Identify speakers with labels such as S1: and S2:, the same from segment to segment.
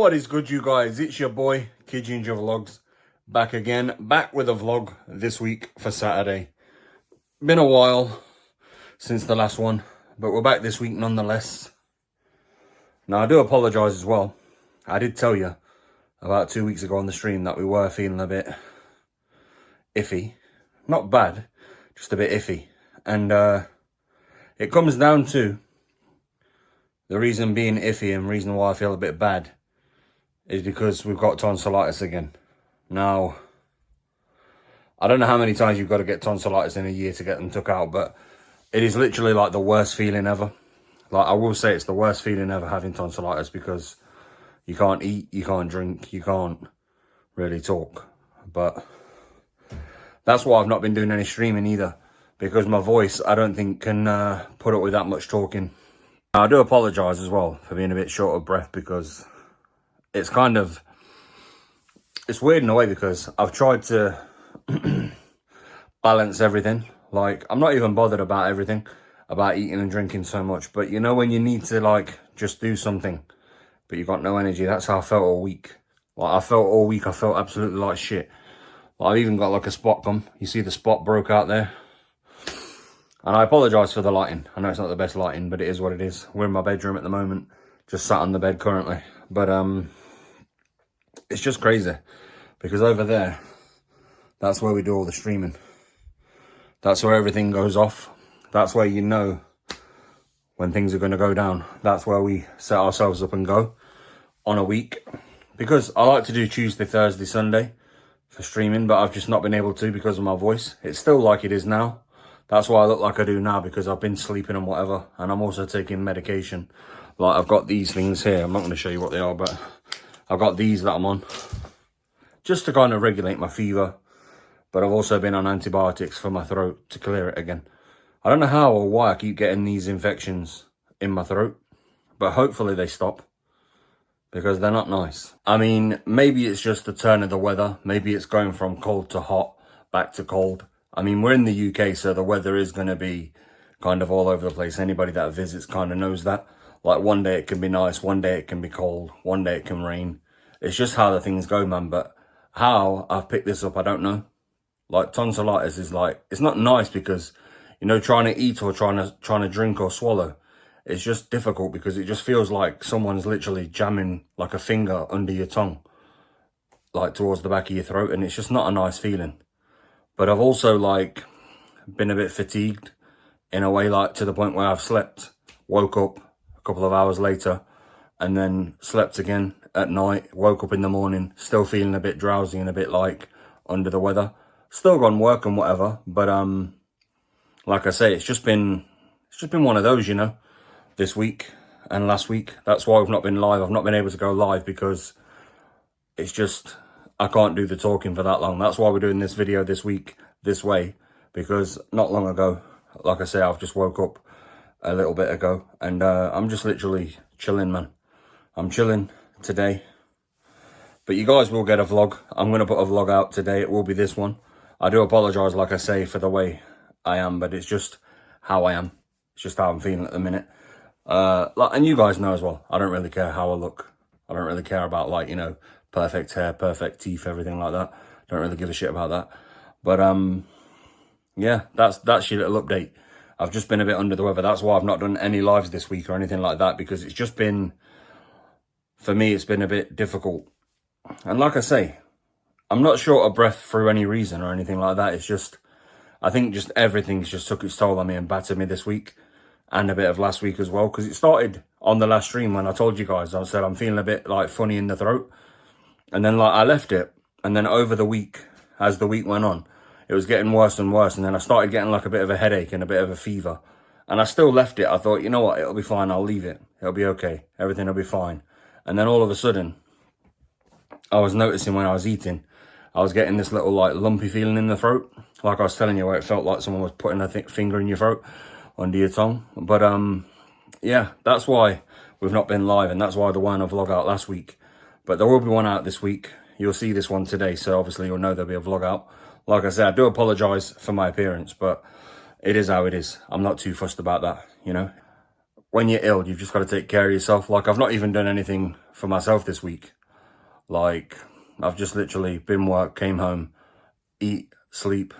S1: What is good, you guys? It's your boy Kid Ginger Vlogs back again, back with a vlog this week for Saturday. Been a while since the last one, but we're back this week nonetheless. Now I do apologise as well. I did tell you about 2 weeks ago on the stream that we were feeling a bit iffy. Not bad, just a bit iffy. And it comes down to the reason being iffy and reason why I feel a bit bad is because we've got tonsillitis again. Now, I don't know how many times you've got to get tonsillitis in a year to get them took out, but it is literally like the worst feeling ever. Like, I will say it's the worst feeling ever having tonsillitis because you can't eat, you can't drink, you can't really talk. But that's why I've not been doing any streaming either, because my voice, I don't think, can put up with that much talking. I do apologise as well for being a bit short of breath because it's kind of, it's weird in a way because I've tried to balance everything. Like, I'm not even bothered about everything, about eating and drinking so much. But you know when you need to, like, just do something, but you've got no energy? That's how I felt all week. Like, I felt all week, I felt absolutely like shit. Like, I've even got, like, a spot come. You see the spot broke out there? And I apologise for the lighting. I know it's not the best lighting, but it is what it is. We're in my bedroom at the moment, just sat on the bed currently. But, it's just crazy because over there, that's where we do all the streaming. That's where everything goes off. That's where you know when things are going to go down. That's where we set ourselves up and go on a week. Because I like to do Tuesday, Thursday, Sunday for streaming, but I've just not been able to because of my voice. It's still like it is now. That's why I look like I do now, because I've been sleeping and whatever. And I'm also taking medication. Like, I've got these things here. I'm not going to show you what they are, but I've got these that I'm on just to kind of regulate my fever. But I've also been on antibiotics for my throat to clear it again. I don't know how or why I keep getting these infections in my throat, but hopefully they stop because they're not nice. I mean, maybe it's just the turn of the weather. Maybe it's going from cold to hot, back to cold. I mean, we're in the UK, so the weather is going to be kind of all over the place. Anybody that visits kind of knows that. Like, one day it can be nice, one day it can be cold, one day it can rain. It's just how the things go, man. But how I've picked this up, I don't know. Like, tonsillitis is like, it's not nice because, you know, trying to eat or trying to drink or swallow, it's just difficult because it just feels like someone's literally jamming like a finger under your tongue, like towards the back of your throat, and it's just not a nice feeling. But I've also, like, been a bit fatigued in a way, like, to the point where I've slept, woke up a couple of hours later, and then slept again at night, woke up in the morning, still feeling a bit drowsy and a bit, like, under the weather. Still gone work and whatever, but, like I say, it's just been one of those, you know, this week and last week. That's why we've not been live. I've not been able to go live because it's just, I can't do the talking for that long. That's why we're doing this video this week, this way, because not long ago, like I say, I've just woke up a little bit ago, and I'm just literally chilling, man. I'm chilling today. But you guys will get a vlog. I'm going to put a vlog out today. It will be this one. I do apologise, like I say, for the way I am, but it's just how I am. It's just how I'm feeling at the minute. And you guys know as well, I don't really care how I look. I don't really care about, like, you know, perfect hair, perfect teeth, everything like that. Don't really give a shit about that. But, yeah, that's your little update. I've just been a bit under the weather. That's why I've not done any lives this week or anything like that, because it's just been, for me, it's been a bit difficult. And like I say, I'm not short of breath for any reason or anything like that. It's just, I think just everything's just took its toll on me and battered me this week. And a bit of last week as well, because it started on the last stream when I told you guys, I said I'm feeling a bit, like, funny in the throat. And then, like, I left it. And then over the week, as the week went on, it was getting worse and worse. And then I started getting, like, a bit of a headache and a bit of a fever. And I still left it. I thought, you know what, it'll be fine. I'll leave it. It'll be okay. Everything will be fine. And then all of a sudden, I was noticing when I was eating, I was getting this little, like, lumpy feeling in the throat. Like I was telling you, where it felt like someone was putting a finger in your throat, under your tongue. But, yeah, that's why we've not been live. And that's why there weren't a vlog out last week. But there will be one out this week. You'll see this one today, so obviously you'll know there'll be a vlog out. Like I said, I do apologise for my appearance, but it is how it is. I'm not too fussed about that, you know. when you're ill, you've just got to take care of yourself. Like, I've not even done anything for myself this week. Like, I've just literally been work, came home, eat, sleep,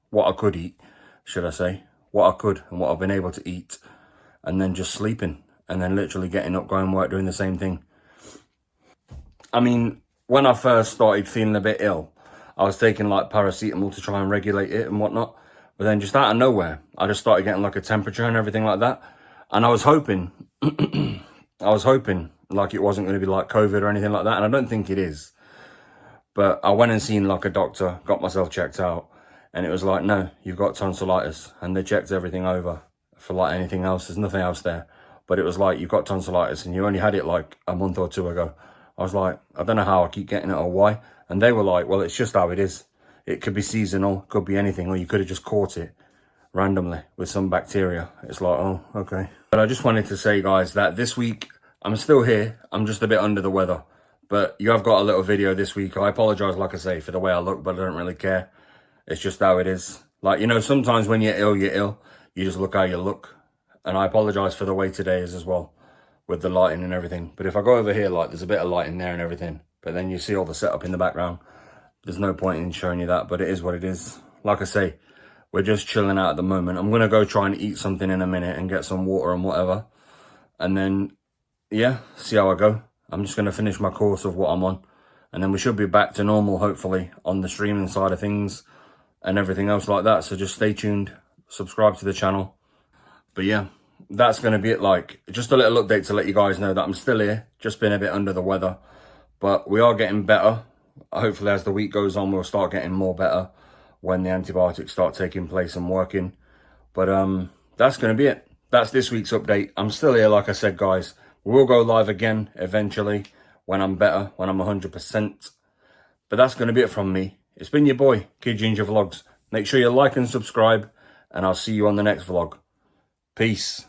S1: what I could eat, should I say, what I could and what I've been able to eat, and then just sleeping, and then literally getting up, going to work, doing the same thing. I mean, when I first started feeling a bit ill, I was taking like paracetamol to try and regulate it and whatnot. But then just out of nowhere, I just started getting like a temperature and everything like that. And I was hoping, like it wasn't going to be like COVID or anything like that. And I don't think it is. But I went and seen like a doctor, got myself checked out. And it was like, no, you've got tonsillitis. And they checked everything over for like anything else. There's nothing else there. But it was like, you've got tonsillitis and you only had it like a month or two ago. I was like, I don't know how I keep getting it or why. And they were like, well, it's just how it is. It could be seasonal, could be anything, or you could have just caught it randomly with some bacteria. It's like, oh, okay. But I just wanted to say, guys, that this week, I'm still here. I'm just a bit under the weather. But you have got a little video this week. I apologise, like I say, for the way I look, but I don't really care. It's just how it is. Like, you know, sometimes when you're ill, you just look how you look. And I apologise for the way today is as well, with the lighting and everything. But if I go over here, like, there's a bit of lighting there and everything. But then you see all the setup in the background. There's no point in showing you that, but it is what it is. Like I say, we're just chilling out at the moment. I'm going to go try and eat something in a minute and get some water and whatever. And then, yeah, see how I go. I'm just going to finish my course of what I'm on. And then we should be back to normal, hopefully, on the streaming side of things and everything else like that. So just stay tuned, subscribe to the channel. But yeah, that's going to be it. Like, just a little update to let you guys know that I'm still here. Just been a bit under the weather. But we are getting better. Hopefully, as the week goes on, we'll start getting more better when the antibiotics start taking place and working. But that's going to be it. That's this week's update. I'm still here, like I said, guys. We'll go live again eventually when I'm better, when I'm 100%. But that's going to be it from me. It's been your boy, Kid Ginger Vlogs. Make sure you like and subscribe, and I'll see you on the next vlog. Peace.